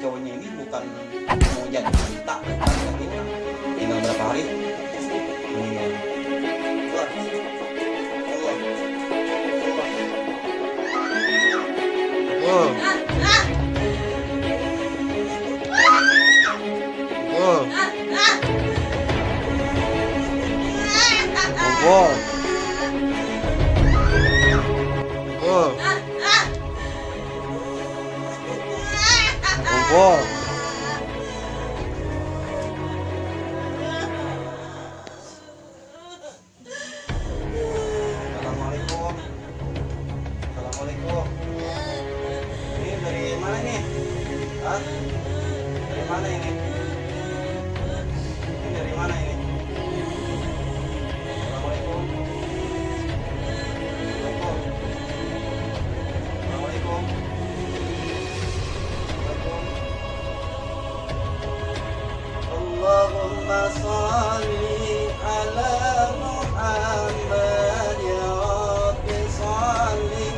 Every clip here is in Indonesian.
cowoknya ini bukan mau jadi kita, tinggal berapa hari meninggal. Wah, Allah, Allah. Wow. Wow. Wow. Assalamualaikum. Assalamualaikum. Ini dari mana nih? Hah? Dari mana ini? Ini dari mana ini? Assalamualaikum. Assalamualaikum. Allahumma salli ala Muhammad ya Rabbi salli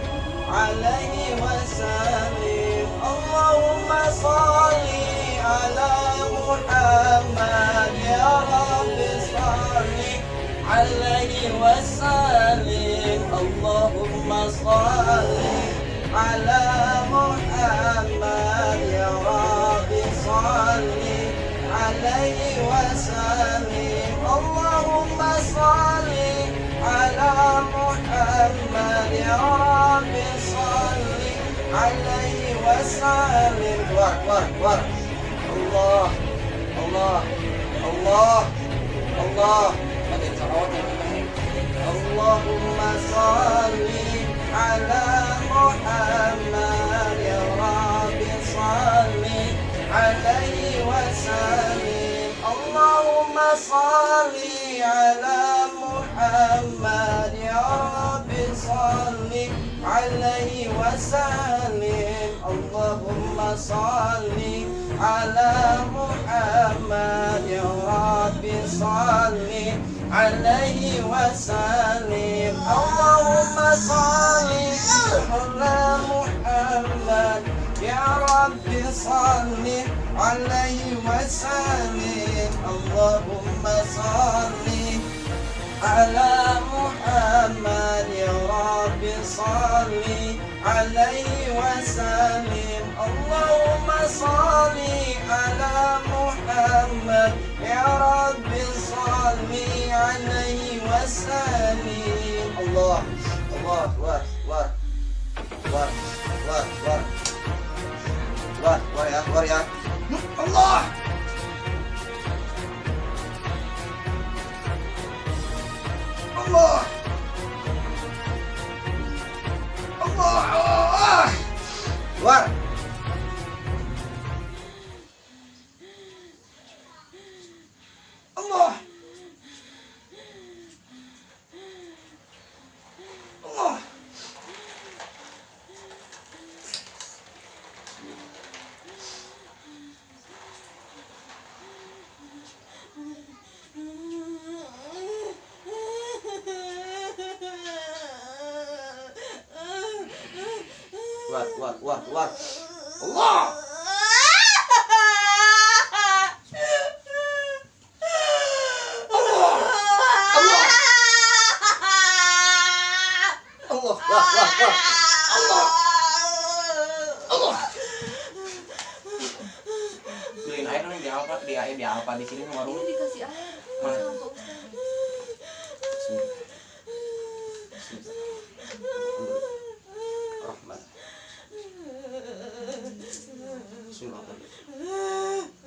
alaihi wasallim. Allahumma salli ala Muhammad ya Rabbi salli alaihi wasallim. Allahumma salli ala Muhammad ya Rabbi salli alaihi wasallim. Allahumma salli ala Muhammad ya Rabbi salli alaihi wasallim. War. Allah, Allah, Allah, Allah. Batin salawat yang terbaik. Allahumma salli ala Muhammad ya Rabbi salli alaihi wasallim. Allahumma salli ala Muhammad ya Rabbi salli alaihi wasallim. Allahumma salli ala Muhammad ya Rabbi salli alaihi wasallim. Allahumma salli ala Muhammad ya Rabbi salli alaihi wasallim. Allahumma salli ala Muhammad ya Rabbi salli alaihi wasallim. Allahumma salli ala Muhammad ya Rabbi salli alaihi wasallim. Allah, Allah, war ya. Allah. Allah. Allah. War. Allah. Allah. War. Allah. Beliin air nih di Alfa di sini sama warung. Ini dikasih air. Mana? Sama Pak Ustaz. Rahmat.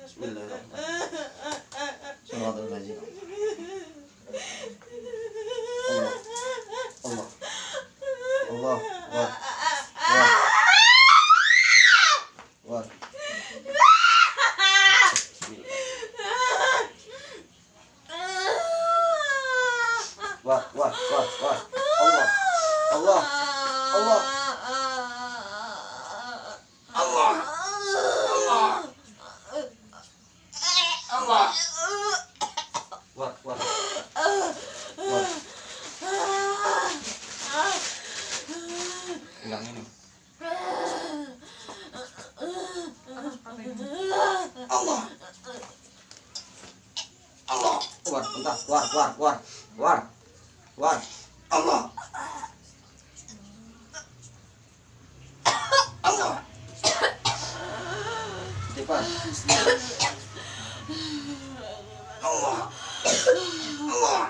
Bismillahirrahmanirrahim. Allah. War. War. Apa ini? Allah. Allah. Keluar, bentar. Keluar. Allah. Allah. Cepat. Allah. Allah. Allah.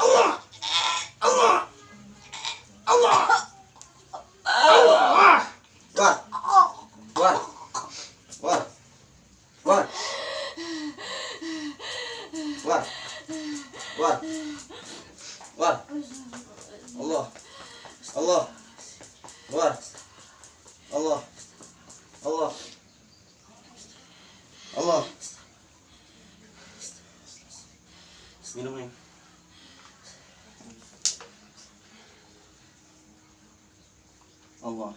Allah. Allah. Allah. Keluar. Keluar. Keluar. Keluar. Keluar. Keluar. Allah. Allah. Keluar. Allah. Allah. Allah. Minum nih. Allah.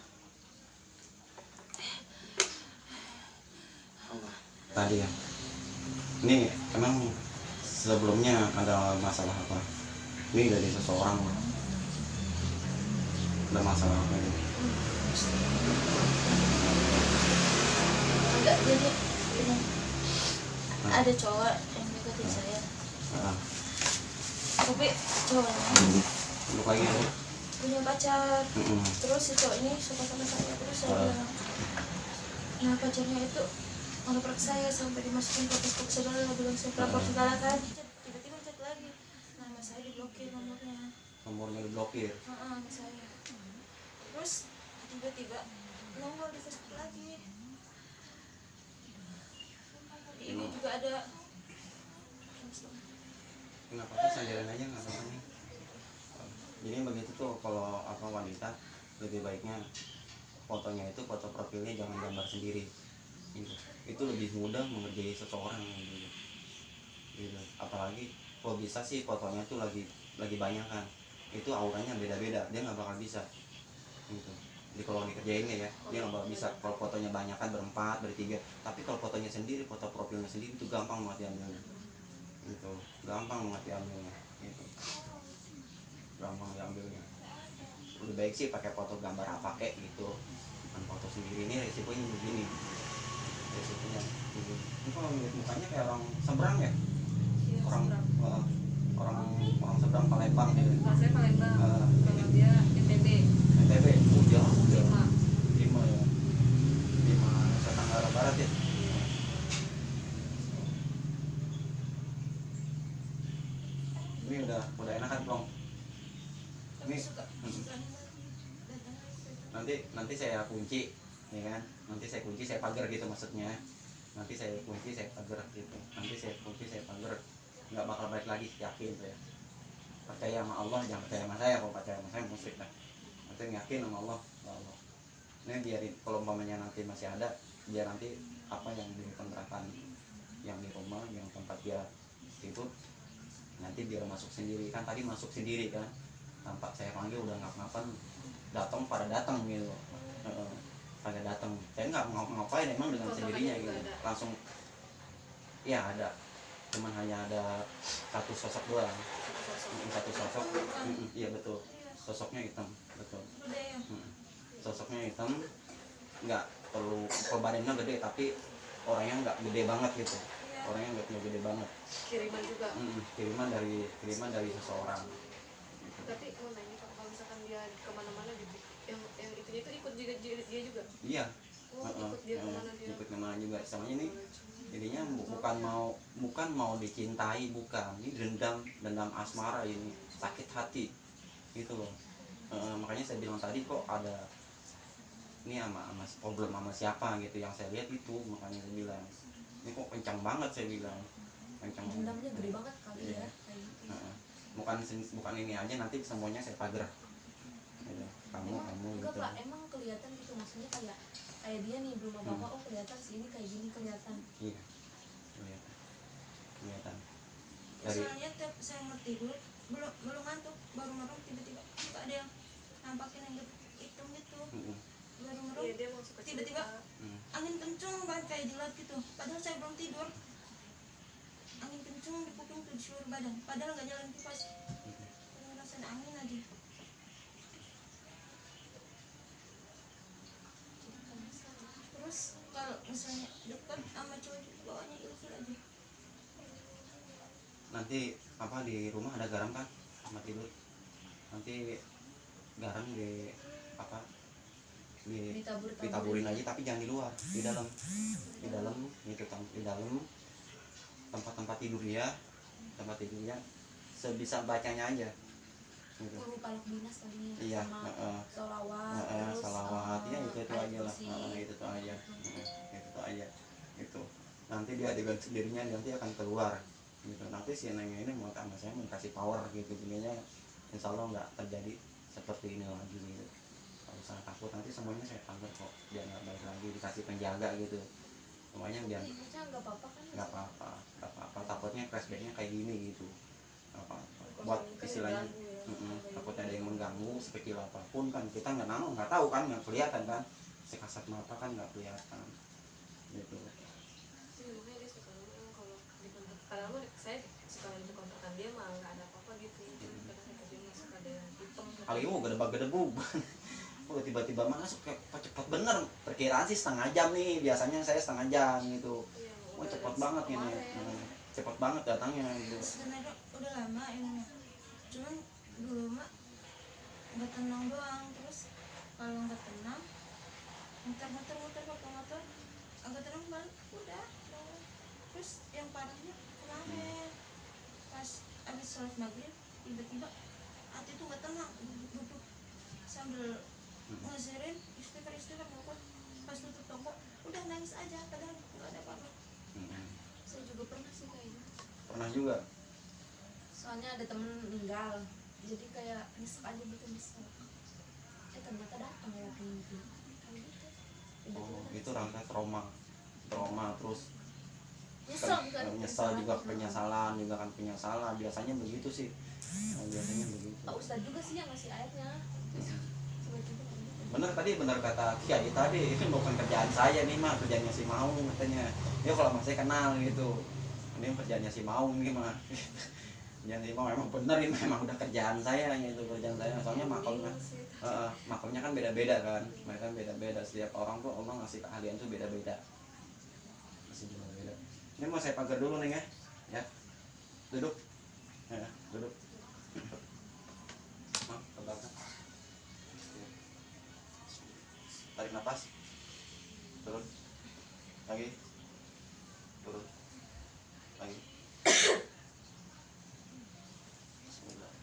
Allah. Tadi ya. Ini emang sebelumnya ada masalah apa? Ini dari seseorang. Ada masalah apa ini? Enggak, jadi ini ada cowok yang deketin saya, Ah, tapi cowoknya untuk lagi ya. punya pacar. Mm-mm. Terus si cowok ini suka sama saya, terus saya Ah. bilang, nah pacarnya itu ngelaprak saya sampai dimasukin ke Facebook segala, bilang saya pelapor segala kan. Tiba-tiba chat lagi, nama saya diblokir nomornya. Nomornya diblokir. Nama saya. Terus tiba-tiba nongol di Facebook lagi. Di ini juga ada. Nggak apa-apa, sandaran aja nggak apa-apa nih. Jadi begitu tuh kalau apa wanita lebih baiknya fotonya itu foto profilnya jangan gambar sendiri. Itu lebih mudah mengerjai seseorang gitu. Apalagi kalau bisa sih fotonya tuh lagi banyak kan. Itu auranya beda-beda, dia nggak bakal bisa. Gitu. Jadi kalau dikerjain ya, dia nggak bakal bisa. Kalau fotonya banyak kan berempat, bertiga. Tapi kalau fotonya sendiri, foto profilnya sendiri itu gampang banget diambilnya. Gitu, gampang banget diambilnya. Gitu. Gampang diambilnya. Lebih baik sih pakai foto gambar apa kek gitu. Kan foto sendiri ini resikonya begini. Resikonya begini. Ini kalau ngeliat mukanya kayak orang seberang ya. Iya, Orang seberang. orang seberang Palembang gitu. Kalau saya Palembang, kalau dia NTB. NTB, jauh. 5. 5 ya. 5 Nusa Tenggara Barat ya. Ini udah enakan plong. Tapi Ini suka nanti saya kunci, ya kan? Nanti saya kunci, saya pagar gitu maksudnya. Nanti saya kunci, saya pagar gitu. Nanti saya kunci, saya pagar. Nggak bakal balik lagi, yakin saya. Percaya sama Allah, jangan percaya sama saya. Kalau percaya sama saya musyrik lah. Nanti yakin sama Allah. Allah. Ini biarin, kalau umpamanya nanti masih ada, biar nanti apa yang di kontrakan, yang di rumah, yang tempat dia itu nanti biar masuk sendiri kan. Tadi masuk sendiri kan, tanpa saya panggil udah ngap-ngapan, pada datang gitu. Pada datang, saya nggak ngapain emang dengan sendirinya gitu, langsung ya ada, cuman hanya ada satu sosok doang. Satu sosok. Iya betul, sosoknya hitam, betul. Sosoknya hitam, nggak perlu, kalau badannya gede tapi orangnya nggak gede banget gitu. Orangnya nggak gede banget. Kiriman juga. Kiriman dari seseorang. Tapi mau nanya Pak, kalau misalkan dia kemana-mana gitu, yang itunya itu ikut juga dia juga. Iya. Oh, ikut dia kemana dia? Ikut kemana juga. Soalnya ini jadinya bukan mau dicintai, bukan. Ini dendam asmara, ini sakit hati gitu loh. Makanya saya bilang tadi kok ada ini sama problem sama siapa gitu, yang saya lihat itu, makanya saya bilang ini kok kencang banget, saya bilang kencang banget. dendamnya gede banget kali Iya. ya kayak gitu. Bukan ini aja, nanti semuanya saya pagar gitu. Kamu Enggak gitu. Pak, emang kelihatan gitu, maksudnya kayak dia nih belum apa-apa, oh kelihatan sih ini kayak gini kelihatan. Iya, kelihatan dari Soalnya tiap saya mau tidur belum ngantuk, baru merem tiba-tiba suka ada yang nampakin yang hitam gitu, baru merem Iya, dia mau suka tiba-tiba cerita. angin kencung banget kayak di laut gitu, padahal saya belum tidur. Angin kencung di kuping tuh di seluruh badan, padahal nggak jalan kipas, ngerasain angin aja. nanti apa di rumah ada garam kan sama tidur, nanti garam di apa ditaburin aja tapi jangan di luar, di dalam gitu kan, di dalam tempat tidur dia, tempat tidurnya sebisa bacanya aja gitu. Guru palak dinas tadi Iya, sama sholawat, terus salawat ya itu ayat aja lah, kursi. itu tuh aja, itu aja itu. Nanti dia dengan sendirinya nanti akan keluar gitu. Nanti si neng ini mau sama saya kasih power gitu, jadinya insya Allah nggak terjadi seperti ini lagi gitu. Kalau saya takut nanti semuanya saya pagar kok, biar nggak balik lagi, dikasih penjaga gitu semuanya, biar Ibunya nggak apa-apa kan? nggak apa-apa, takutnya flashbacknya kayak gini gitu, apa buat istilahnya takutnya ada yang mengganggu sekecil apapun kan, kita nggak tahu kan, nggak kelihatan kan, sekasat mata kan nggak kelihatan gitu. Iya, makanya dia suka ngomong kalau di kontak, kadang mah saya suka di kontrakan dia mah nggak ada apa-apa gitu, cuma kadang kata dia nggak suka ada yang hitam Kali ini gedebak-gedebuk oh tiba-tiba masuk kayak cepat bener, perkiraan sih setengah jam nih, biasanya saya setengah jam gitu. Iya, Wah udah cepat dari banget ini, kemarin. cepat banget datangnya gitu. Sebenarnya udah lama ini, cuman dulu mah nggak tenang doang, terus kalau nggak tenang muter pakai motor agak tenang balik udah. Terus yang parahnya kemarin pas abis sholat maghrib tiba-tiba hati tuh nggak tenang, duduk sambil ngajarin istighfar ngokok, pas tutup toko udah nangis aja padahal nggak ada apa-apa. Saya juga pernah sih kayak gitu. Pernah juga. Soalnya ada temen meninggal jadi kayak nyesek aja gitu, nyesek ternyata datang ya gitu kayak gitu. Oh itu rangka trauma terus Nyesel kan, menyesal juga, penyesalan juga kan, penyesalan biasanya begitu sih. Biasanya begitu. Pak Ustadz juga sih yang ngasih ayatnya. Tiba-tiba kayak gitu. Bener kata Kiai tadi, itu bukan kerjaan saya nih mah, kerjaannya si Maung katanya. Ya kalau mas saya kenal gitu, ini kerjaannya si Maung nih mah. Kerjaan si Maung emang bener ini, memang udah kerjaan saya itu, kerjaan saya. Soalnya makamnya makamnya kan beda-beda kan, mereka beda-beda, setiap orang tuh Allah ngasih keahlian tuh beda-beda, masih beda-beda. Ini mau saya pagar dulu nih ya, duduk, ya, duduk. Ke belakang. Tarik nafas, turun, lagi, turun, lagi. Bismillah.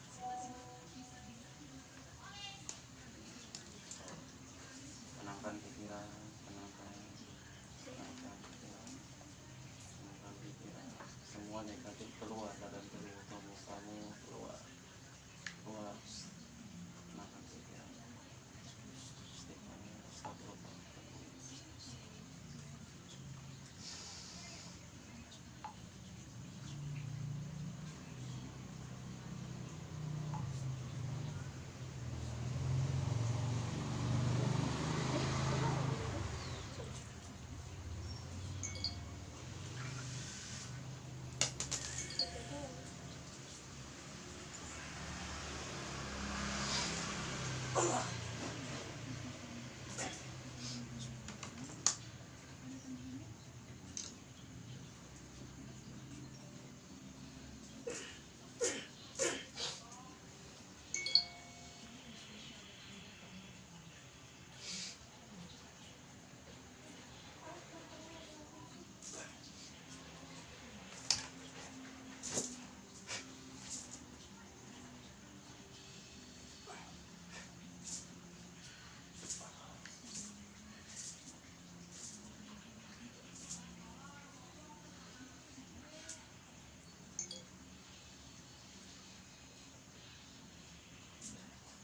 Tenangkan pikiran, tenangkan pikiran, tenangkan pikiran. Semua negatif keluar dari tubuh kamu, keluar. Tenangkan pikiran. Astagfirullah.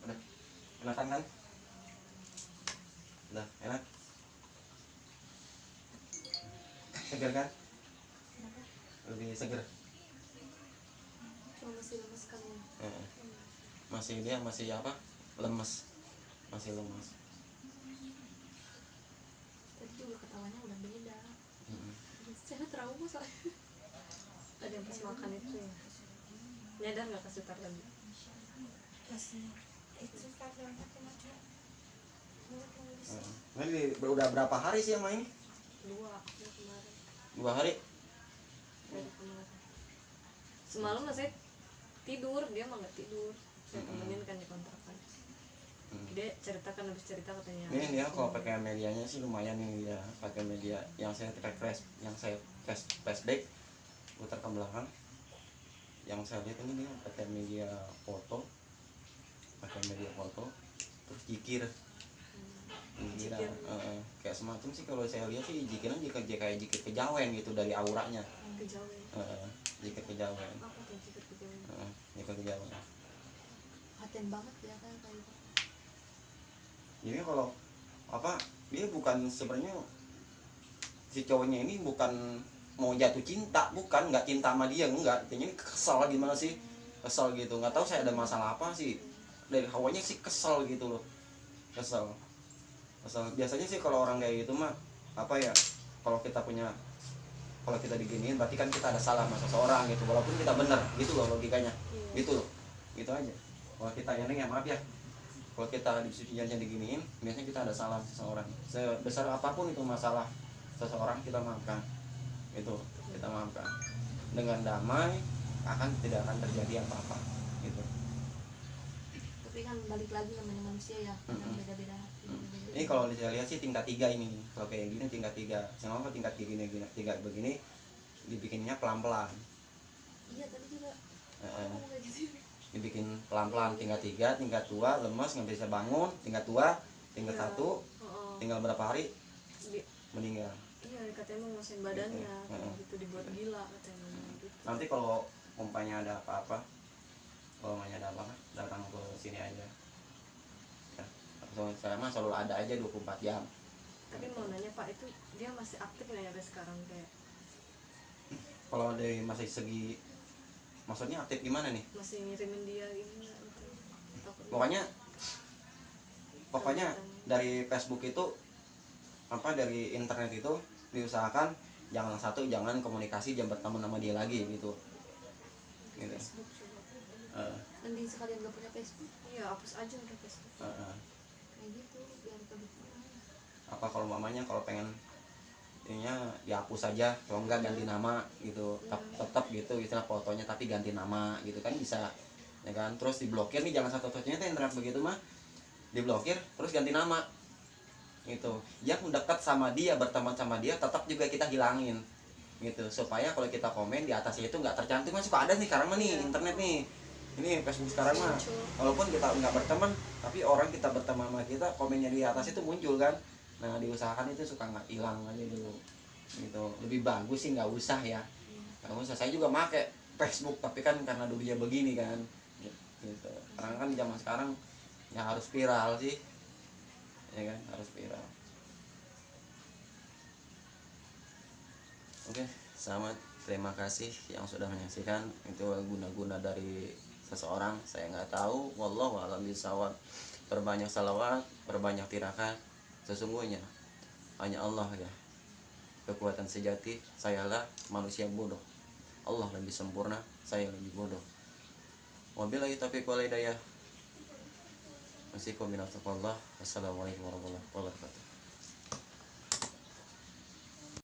Udah, enakan kan? Udah, enak? Seger kan? Lebih seger? Cuma masih lemes kan ya. Dia masih apa? Lemes. Masih lemes. Tadi juga ketawanya udah beda. Saya trauma soalnya. Tadi yang pas makan itu ya. Nyadar nggak kasih tar lagi? kasih itu kadang pakai macam Ini udah berapa hari sih yang main? 2 ya kemarin. 2 hari? Dari kemarin. semalam lah saya tidur, dia mah nggak tidur, saya temenin kan di kontrakan. Dia ceritakan, habis cerita katanya Ini dia kalau pakai medianya sih lumayan nih ya, pakai media yang saya flashback putar ke belakang. Yang saya lihat ini dia pakai media foto, terus jikir. Jikir. Kayak semacam sih kalau saya lihat sih jikirnya kayak jikir kejawen gitu dari auranya. kejawen. Jikir kejawen. Apa tuh jikir kejawen? Jikir kejawen. Paten banget ya kan kayak gitu. Jadi kalau apa dia bukan sebenarnya si cowoknya ini bukan mau jatuh cinta, bukan, nggak cinta sama dia, enggak, ini kesel gimana sih, kesel gitu, nggak tahu saya ada masalah apa sih, dari awalnya sih kesel gitu loh, kesel. Biasanya sih kalau orang kayak gitu mah apa ya, kalau kita diginiin berarti kan kita ada salah sama seseorang gitu, walaupun kita benar gitu loh logikanya, gitu loh, gitu aja. Kalau kita yang maaf ya, kalau kita di sisi jangan diginiin, biasanya kita ada salah seseorang. Sebesar apapun itu masalah seseorang kita maafkan. Itu kita maafkan. Dengan damai tidak akan terjadi apa-apa. Gitu. Tapi kan balik lagi namanya manusia ya, kadang beda-beda. Ini kalau saya lihat sih tingkat 3 ini. Kalau kayak gini tingkat 3. Kenapa tingkat tiga begini dibikinnya pelan-pelan. Iya tadi juga. Kayak gitu. Dibikin pelan-pelan, tingkat 3, tingkat 2 lemas nggak bisa bangun, tingkat 2, tingkat 1 tinggal berapa hari meninggal. Iya katanya mau nguasain badannya gitu, dibuat gila katanya gitu. Nanti kalau umpamanya ada apa-apa, datang ke sini aja ya, saya mah selalu ada aja 24 jam. Tapi mau nanya Pak, itu dia masih aktif nggak ya sampai sekarang kayak? Kalau dari masih segi maksudnya aktif gimana nih? Masih ngirimin dia ini nggak gitu? Pokoknya dari Facebook itu dari internet itu diusahakan jangan komunikasi, jangan berteman sama dia lagi gitu. Facebook coba. Nanti sekalian nggak punya Facebook? Iya, hapus aja udah Facebook. Kayak gitu biar kebetulan. Apa kalau mamanya kalau pengen ininya dihapus aja, kalau enggak ganti nama gitu, tetap gitu istilah fotonya tapi ganti nama gitu kan bisa, ya kan. Terus diblokir nih, jangan satu-satunya internet begitu mah, diblokir terus ganti nama gitu. Yang dekat sama dia, berteman sama dia tetap juga kita hilangin gitu, supaya kalau kita komen di atasnya itu nggak tercantum. Kan suka ada nih sekarang mah nih internet nih, ini Facebook sekarang mah, walaupun kita nggak berteman tapi orang kita berteman sama kita komennya di atas itu muncul kan. Nah diusahakan itu suka nggak hilang aja dulu gitu, lebih bagus sih nggak usah ya, nggak usah. Saya juga make Facebook tapi kan karena dunia begini kan gitu. Karena kan zaman sekarang ya harus viral sih, ya kan, harus viral. Oke, selamat, terima kasih yang sudah menyaksikan. Itu guna-guna dari seseorang, saya nggak tahu, wallahu a'lam bishawab. Perbanyak salawat, perbanyak tirakat. Sesungguhnya hanya Allah ya kekuatan sejati. Sayalah manusia bodoh, Allah lebih sempurna, saya lebih bodoh. Wabillahi taufiq wal hidayah. Assalamualaikum warahmatullahi wabarakatuh.